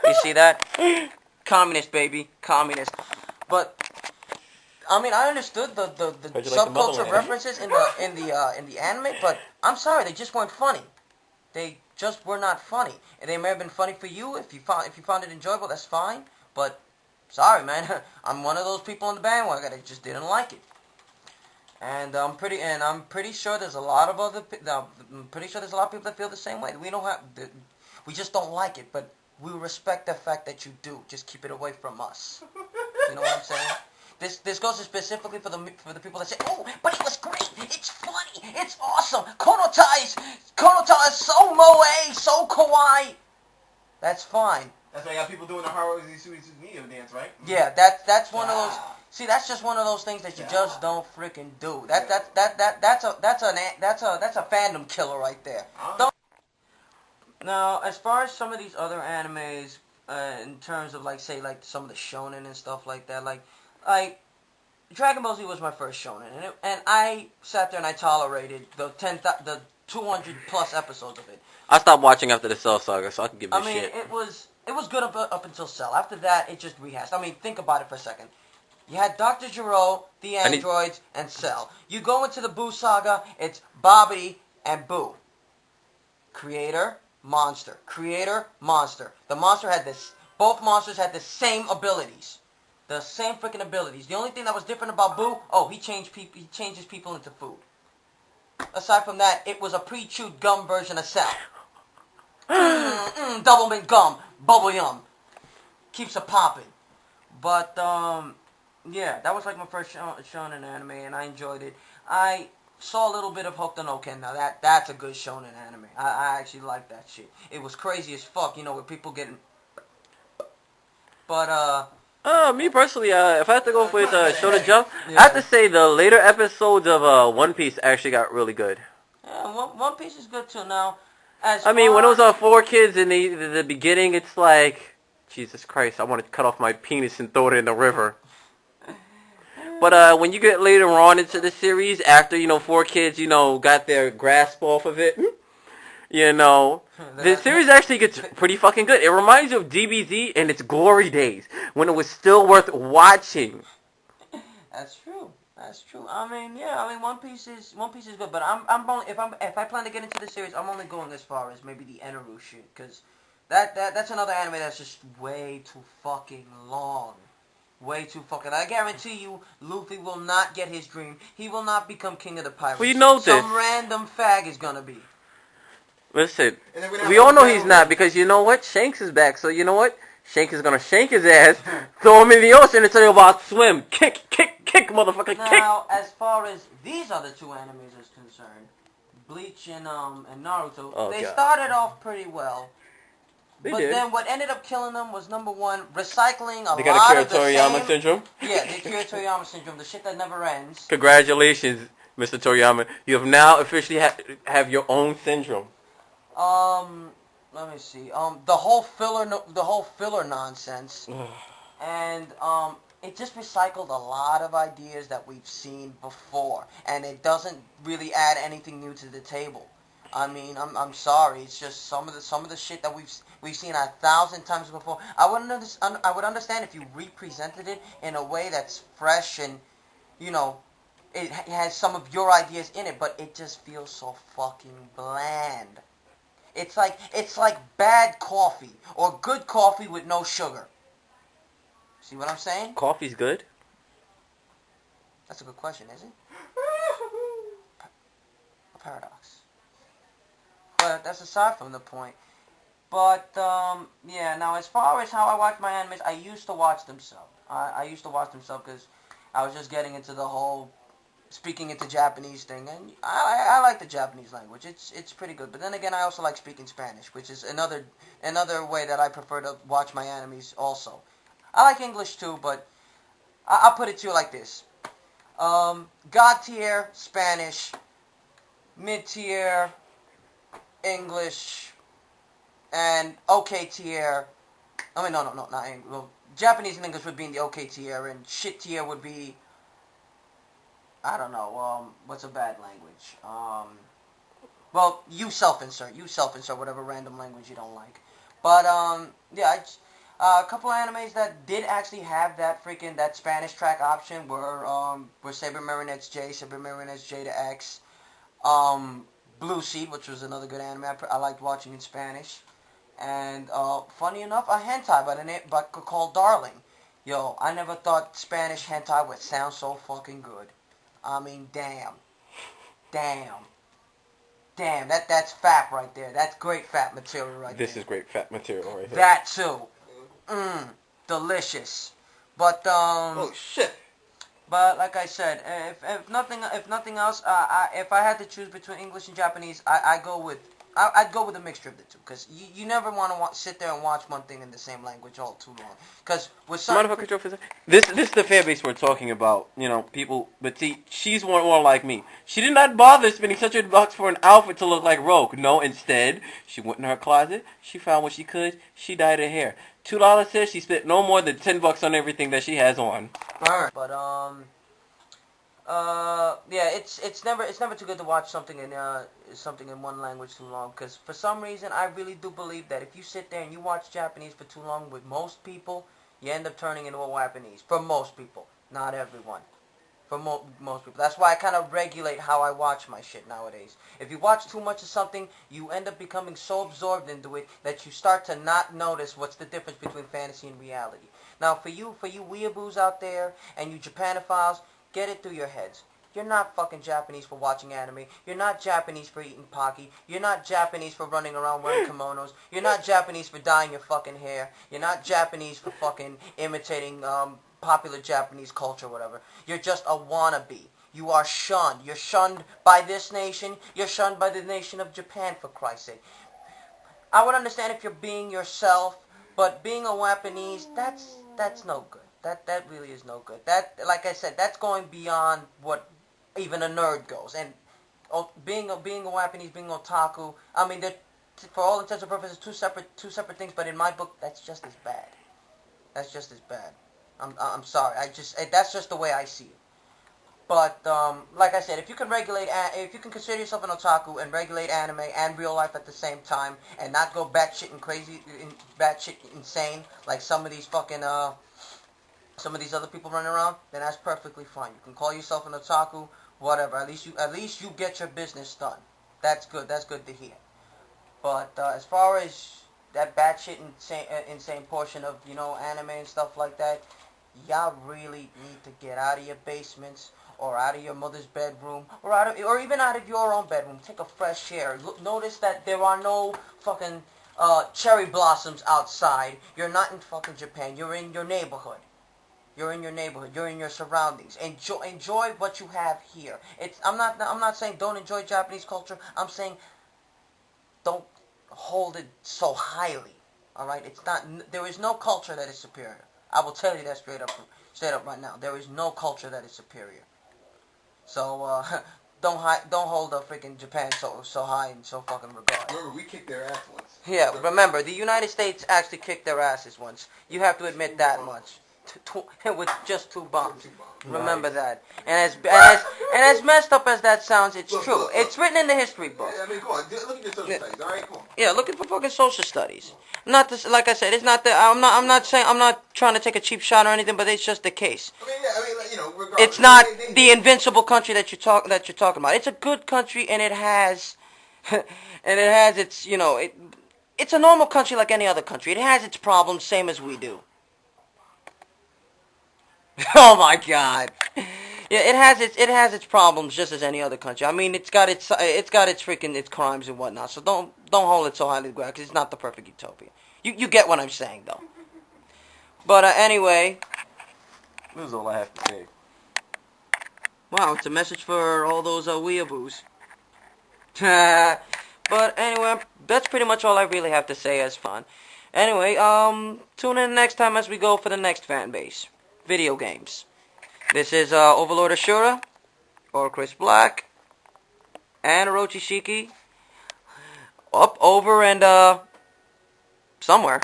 You see that? Communist, baby. Communist. But I mean, I understood the How'd you like the subculture motherland? references in the anime, but I'm sorry, they just weren't funny. They just were not funny. And they may have been funny for you if you found it enjoyable. That's fine. But sorry, man, I'm one of those people on the bandwagon that just didn't like it. And I'm pretty sure there's a lot of I'm pretty sure there's a lot of people that feel the same way. We just don't like it, but we respect the fact that you do. Just keep it away from us. You know what I'm saying? This goes specifically for the people that say, oh, but it was great, it's funny, it's awesome. Konotai is so moe, so kawaii. That's fine. That's why you got people doing the Haruhi Suzumiya dance, right? Yeah, that's one of those. See, that's just one of those things that you just don't freaking do. That's a fandom killer right there. Don't. Now, as far as some of these other animes, in terms of like say like some of the shonen and stuff like that, like Dragon Ball Z was my first shonen, and I sat there and I tolerated the 200 plus episodes of it. I stopped watching after the Cell Saga, so I can give this shit. It was good up until Cell. After that, it just rehashed. I mean, think about it for a second. You had Dr. Gero, the androids, and Cell. You go into the Boo Saga, it's Bobby and Boo. Creator, monster. Creator, monster. The monster had this. Both monsters had the same abilities. The same freaking abilities. The only thing that was different about Boo, he changes people into food. Aside from that, it was a pre-chewed gum version of Cell. Double mint gum, bubble yum. Keeps it popping. But, yeah, that was like my first shonen anime, and I enjoyed it. I saw a little bit of Hokuto no Ken. Now, that's a good shonen anime. I actually like that shit. It was crazy as fuck, with people getting... But, me personally, if I have to go with Shonen Jump, I have to say the later episodes of One Piece actually got really good. Yeah, One Piece is good too. Now, when it was on 4Kids in the beginning, it's like, Jesus Christ, I want to cut off my penis and throw it in the river. But when you get later on into the series, after 4Kids, got their grasp off of it, the series actually gets pretty fucking good. It reminds you of DBZ in its glory days, when it was still worth watching. That's true. That's true. One Piece is good, but I'm only if I plan to get into the series, I'm only going as far as maybe the Enaru shit, because that's another anime that's just way too fucking long. Way too fucking. I guarantee you, Luffy will not get his dream. He will not become king of the pirates. We know this. Some random fag is gonna be. Listen, we all know he's not, because you know what? Shanks is back, so you know what? Shanks is gonna shank his ass, throw him in the ocean, and tell you about swim. Kick, motherfucker, kick! Now, as far as these other two animes is concerned, Bleach and Naruto, they started off pretty well. But then what ended up killing them was, number one, recycling a lot of the same... They got Akira Toriyama syndrome? Yeah, the Akira Toriyama syndrome, the shit that never ends. Congratulations, Mr. Toriyama. You have now officially have your own syndrome. Let me see. The whole filler nonsense, and it just recycled a lot of ideas that we've seen before, and it doesn't really add anything new to the table. I mean, I'm sorry. It's just some of the shit that we've seen 1,000 times before. I would understand if you represented it in a way that's fresh and, it has some of your ideas in it, but it just feels so fucking bland. It's like bad coffee or good coffee with no sugar. See what I'm saying? Coffee's good? That's a good question, is it? A paradox. But that's aside from the point. But, yeah, now as far as how I watch my animes, I used to watch them sub. I used to watch them sub because I was just getting into the whole speaking into Japanese thing, and I like the Japanese language. It's pretty good. But then again, I also like speaking Spanish, which is another way that I prefer to watch my animes also. I like English too, but I'll put it to you like this. God tier, Spanish. Mid tier, English. And okay tier. No, not English. Well, Japanese and English would be in the okay tier, and shit tier would be... I don't know, what's a bad language? Well, you self-insert whatever random language you don't like. But, yeah, A couple animes that did actually have that Spanish track option were Saber Marionette's J, Saber Marionette's J to X, Blue Seed, which was another good anime I liked watching in Spanish, and funny enough, a hentai by the name called Darling. Yo, I never thought Spanish hentai would sound so fucking good. I mean, damn, that's fat right there. That's great fat material right there. This is great fat material right here. That too. Delicious. But Oh shit. But like I said, if nothing else, if I had to choose between English and Japanese, I'd go with a mixture of the two, because you never want to sit there and watch one thing in the same language all too long. Because with some, Mind if I control for a second? This is the fan base we're talking about. You know, people. But see, she's more like me. She did not bother spending $600 for an outfit to look like Rogue. No, instead, she went in her closet. She found what she could. She dyed her hair. $2 says she spent no more than $10 on everything that she has on. But yeah, it's never too good to watch something in one language too long, because for some reason I really do believe that if you sit there and you watch Japanese for too long with most people, you end up turning into a Japanese. For most people, not everyone. For most people. That's why I kind of regulate how I watch my shit nowadays. If you watch too much of something, you end up becoming so absorbed into it that you start to not notice what's the difference between fantasy and reality. Now, for you weeaboos out there and you Japanophiles, get it through your heads. You're not fucking Japanese for watching anime. You're not Japanese for eating pocky. You're not Japanese for running around wearing kimonos. You're not Japanese for dyeing your fucking hair. You're not Japanese for fucking imitating popular Japanese culture or whatever. You're just a wannabe. You are shunned. You're shunned by this nation. You're shunned by the nation of Japan, for Christ's sake. I would understand if you're being yourself, but being a Japanese, that's no good. That really is no good. That, like I said, that's going beyond what even a nerd goes. And being a Japanese, being otaku, I mean, they're, for all intents and purposes, two separate things. But in my book, that's just as bad. That's just as bad. I'm sorry. That's just the way I see it. But like I said, if you can consider yourself an otaku and regulate anime and real life at the same time, and not go batshit insane like some of these other people running around, then that's perfectly fine. You can call yourself an otaku, whatever. At least you get your business done. That's good. That's good to hear. But as far as that batshit insane portion of anime and stuff like that, y'all really need to get out of your basements, or out of your mother's bedroom, or even out of your own bedroom. Take a fresh air. Notice that there are no fucking cherry blossoms outside. You're not in fucking Japan. You're in your neighborhood. You're in your neighborhood. You're in your surroundings. Enjoy what you have here. I'm not saying don't enjoy Japanese culture. I'm saying don't hold it so highly. All right. It's not. There is no culture that is superior. I will tell you that straight up right now. There is no culture that is superior. So don't hold the freaking Japan so high and so fucking regard. Remember, we kicked their ass once. Yeah, remember, the United States actually kicked their asses once. You have to admit that much. With just 2 bombs. Remember that. And as messed up as that sounds, it's true. Look. It's written in the history books. Yeah, I mean, come on. Look at your social studies. All right, come on. Yeah, look at the fucking social studies. Not this, like I said, it's not that I'm not trying to take a cheap shot or anything, but it's just the case. I mean, regardless. It's not the invincible country that you're talking about. It's a good country, and it has its it's a normal country like any other country. It has its problems, same as we do. Oh my God. Yeah, it has its problems just as any other country. I mean, it's got its crimes and whatnot. So don't hold it so highly to ground, because it's not the perfect utopia. You get what I'm saying, though. But anyway, This is all I have to say. wow, it's a message for all those weeaboos. But anyway, that's pretty much all I really have to say as fun. Anyway, tune in next time as we go for the next fan base. Video games. This is Overlord Ashura, or Chris Black, and Orochi Shiki, up, over, and somewhere.